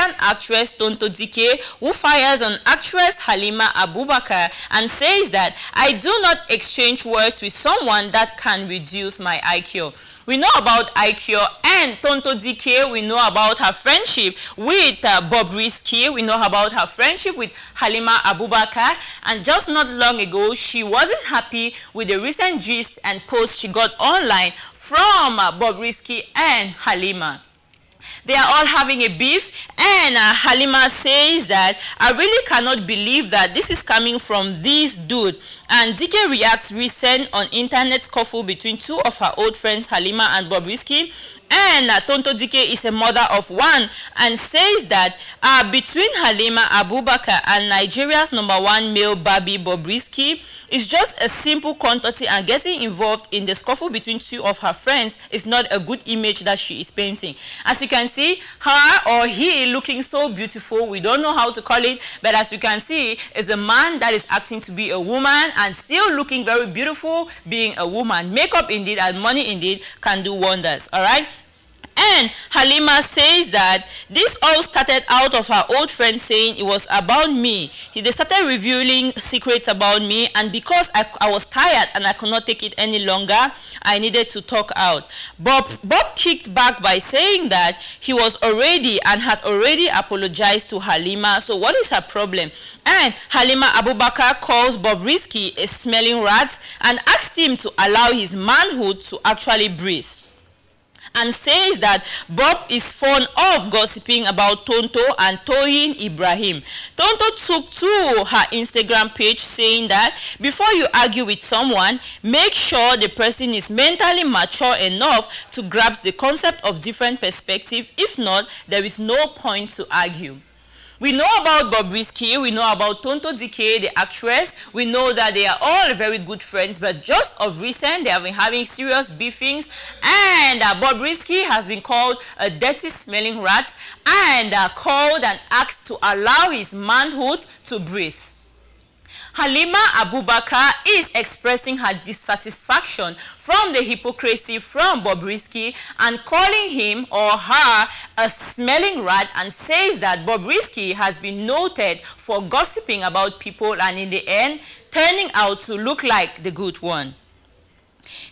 Nigerian actress Tonto Dike, who fires on actress Halima Abubakar and says that I do not exchange words with someone that can reduce my IQ. We know about IQ and Tonto Dike. We know about her friendship with Bobrisky. We know about her friendship with Halima Abubakar. And just not long ago, she wasn't happy with the recent gist and post she got online from Bobrisky and Halima. They are all having a beef, and Halima says that I really cannot believe that this is coming from this dude. And Dike reacts recent on internet scuffle between two of her old friends, Halima and Bobrisky. And Tonto Dike is a mother of one and says that between Halima Abubakar and Nigeria's #1 male Bobby Bobrisky, it's just a simple contouring, and getting involved in the scuffle between two of her friends is not a good image that she is painting. As you can see, her or he looking so beautiful, we don't know how to call it, but as you can see, is a man that is acting to be a woman and still looking very beautiful being a woman. Makeup indeed and money indeed can do wonders, all right? And Halima says that this all started out of her old friend saying it was about me. They started revealing secrets about me, and because I was tired and I could not take it any longer, I needed to talk out. Bob kicked back by saying that he was already and had already apologized to Halima. So what is her problem? And Halima Abubakar calls Bobrisky a smelling rat and asked him to allow his manhood to actually breathe, and says that Bob is fond of gossiping about Tonto and Toyin Ibrahim. Tonto took to her Instagram page saying that before you argue with someone, make sure the person is mentally mature enough to grasp the concept of different perspectives. If not, there is no point to argue. We know about Bobrisky, we know about Tonto Dike, the actress. We know that they are all very good friends, but just of recent, they have been having serious beefings, and Bobrisky has been called a dirty smelling rat and called and asked to allow his manhood to breathe. Halima Abubakar is expressing her dissatisfaction from the hypocrisy from Bobrisky and calling him or her a smelling rat, and says that Bobrisky has been noted for gossiping about people and in the end turning out to look like the good one.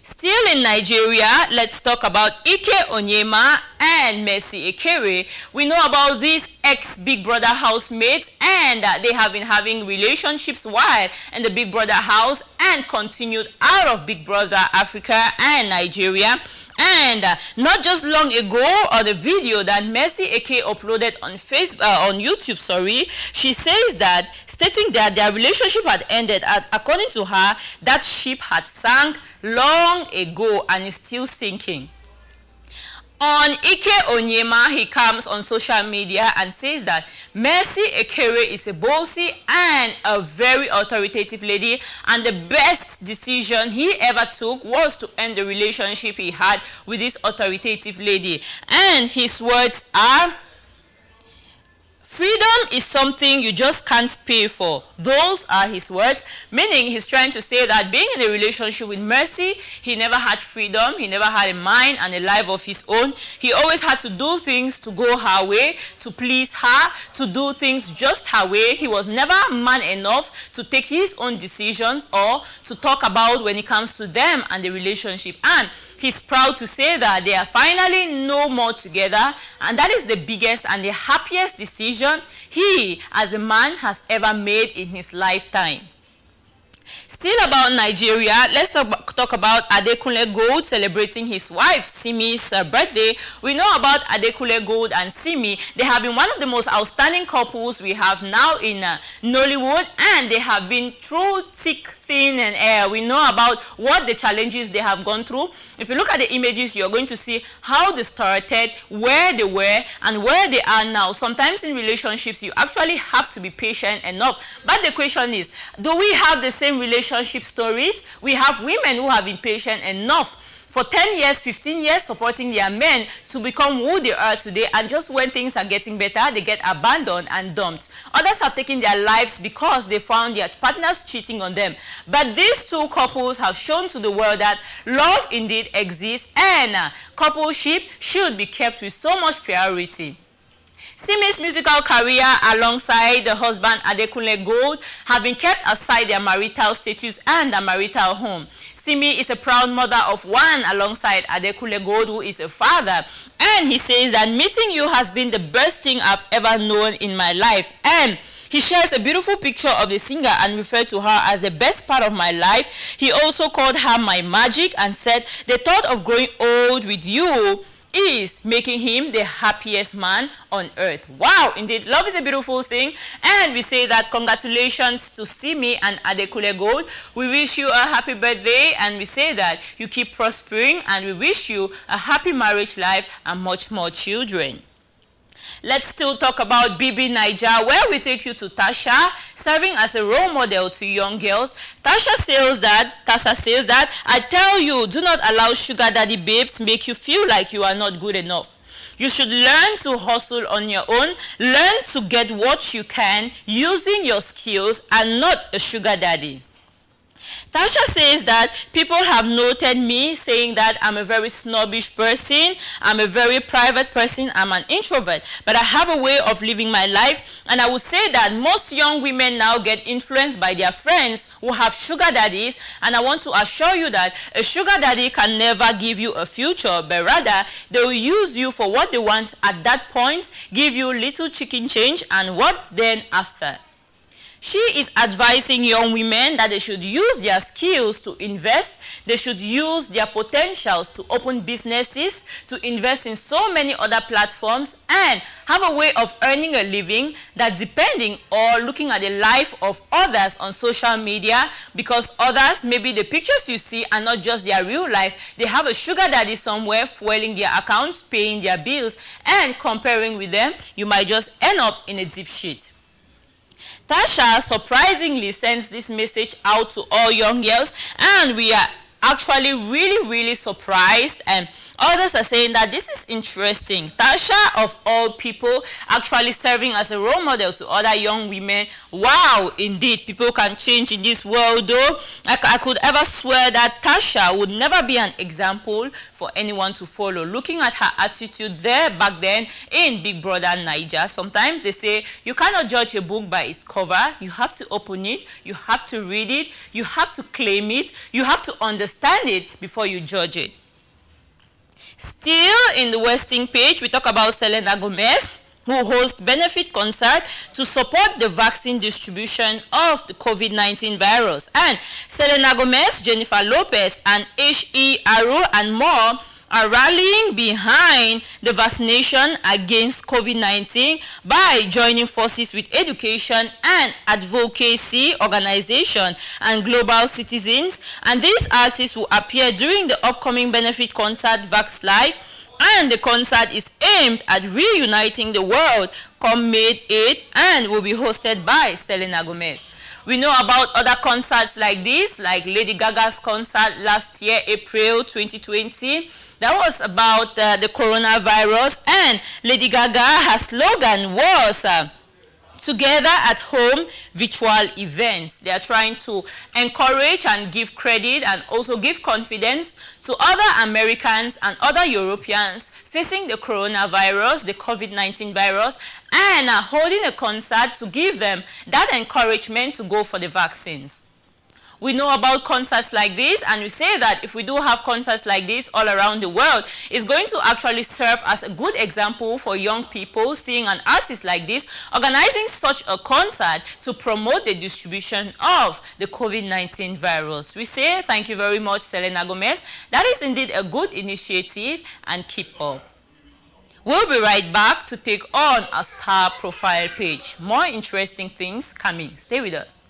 Still in Nigeria, let's talk about Ike Onyema and Mercy Ekere. We know about these ex-Big Brother housemates, and they have been having relationships while in the Big Brother house and continued out of Big Brother Africa and Nigeria. And not just long ago, on the video that Mercy Eke uploaded on YouTube, she says that, stating that their relationship had ended. According to her, that ship had sunk long ago and is still sinking. On Ike Onyema, he comes on social media and says that Mercy Ekere is a bossy and a very authoritative lady, and the best decision he ever took was to end the relationship he had with this authoritative lady. And his words are, freedom is something you just can't pay for. Those are his words, meaning he's trying to say that being in a relationship with Mercy, he never had freedom, he never had a mind and a life of his own. He always had to do things to go her way, to please her, to do things just her way. He was never man enough to take his own decisions or to talk about when it comes to them and the relationship. And he's proud to say that they are finally no more together, and that is the biggest and the happiest decision he as a man has ever made in his lifetime. Still about Nigeria, let's talk about Adekunle Gold celebrating his wife Simi's birthday. We know about Adekunle Gold and Simi. They have been one of the most outstanding couples we have now in Nollywood, and they have been through thick, thin and air. We know about what the challenges they have gone through. If you look at the images, you're going to see how they started, where they were, and where they are now. Sometimes in relationships, you actually have to be patient enough. But the question is, do we have the same relationship stories? We have women who have been patient enough for 10 years, 15 years, supporting their men to become who they are today, and just when things are getting better, they get abandoned and dumped. Others have taken their lives because they found their partners cheating on them. But these two couples have shown to the world that love indeed exists, and coupleship should be kept with so much priority. Simi's musical career alongside the husband Adekunle Gold have been kept aside their marital status and their marital home. Simi is a proud mother of one alongside Adekunle Gold, who is a father. And he says that meeting you has been the best thing I've ever known in my life. And he shares a beautiful picture of the singer and referred to her as the best part of my life. He also called her my magic and said the thought of growing old with you is making him the happiest man on earth. Wow, indeed, love is a beautiful thing. And we say that congratulations to Simi and Adekunle Gold. We wish you a happy birthday, and we say that you keep prospering, and we wish you a happy marriage life and much more children. Let's still talk about BB Naija, where we take you to Tasha, serving as a role model to young girls. Tasha says that, I tell you, do not allow sugar daddy babes make you feel like you are not good enough. You should learn to hustle on your own, learn to get what you can using your skills and not a sugar daddy. Tasha says that people have noted me saying that I'm a very snobbish person, I'm a very private person, I'm an introvert, but I have a way of living my life, and I would say that most young women now get influenced by their friends who have sugar daddies, and I want to assure you that a sugar daddy can never give you a future, but rather they will use you for what they want at that point, give you little chicken change, and what then after? She is advising young women that they should use their skills to invest, they should use their potentials to open businesses, to invest in so many other platforms, and have a way of earning a living that depending or looking at the life of others on social media, because others, maybe the pictures you see are not just their real life, they have a sugar daddy somewhere fueling their accounts, paying their bills, and comparing with them, you might just end up in a deep shit. Tasha surprisingly sends this message out to all young girls, and we are actually really surprised, and others are saying that this is interesting. Tasha, of all people, actually serving as a role model to other young women. Wow, indeed, people can change in this world, though. I could ever swear that Tasha would never be an example for anyone to follow. Looking at her attitude there back then in Big Brother Naija, sometimes they say you cannot judge a book by its cover. You have to open it, you have to read it, you have to claim it, you have to understand it before you judge it. Still in the Westing page, we talk about Selena Gomez, who hosts benefit concert to support the vaccine distribution of the COVID-19 virus. And Selena Gomez, Jennifer Lopez, and H.E. Aru and more are rallying behind the vaccination against COVID-19 by joining forces with education and advocacy organizations and global citizens. And these artists will appear during the upcoming benefit concert Vax Live, and the concert is aimed at reuniting the world come May 8th and will be hosted by Selena Gomez. We know about other concerts like this, like Lady Gaga's concert last year, April 2020. That was about the coronavirus, and Lady Gaga, her slogan was together at home virtual events. They are trying to encourage and give credit and also give confidence to other Americans and other Europeans facing the coronavirus, the COVID-19 virus, and holding a concert to give them that encouragement to go for the vaccines. We know about concerts like this, and we say that if we do have concerts like this all around the world, it's going to actually serve as a good example for young people seeing an artist like this organizing such a concert to promote the distribution of the COVID-19 virus. We say thank you very much, Selena Gomez. That is indeed a good initiative, and keep up. We'll be right back to take on a star profile page. More interesting things coming. Stay with us.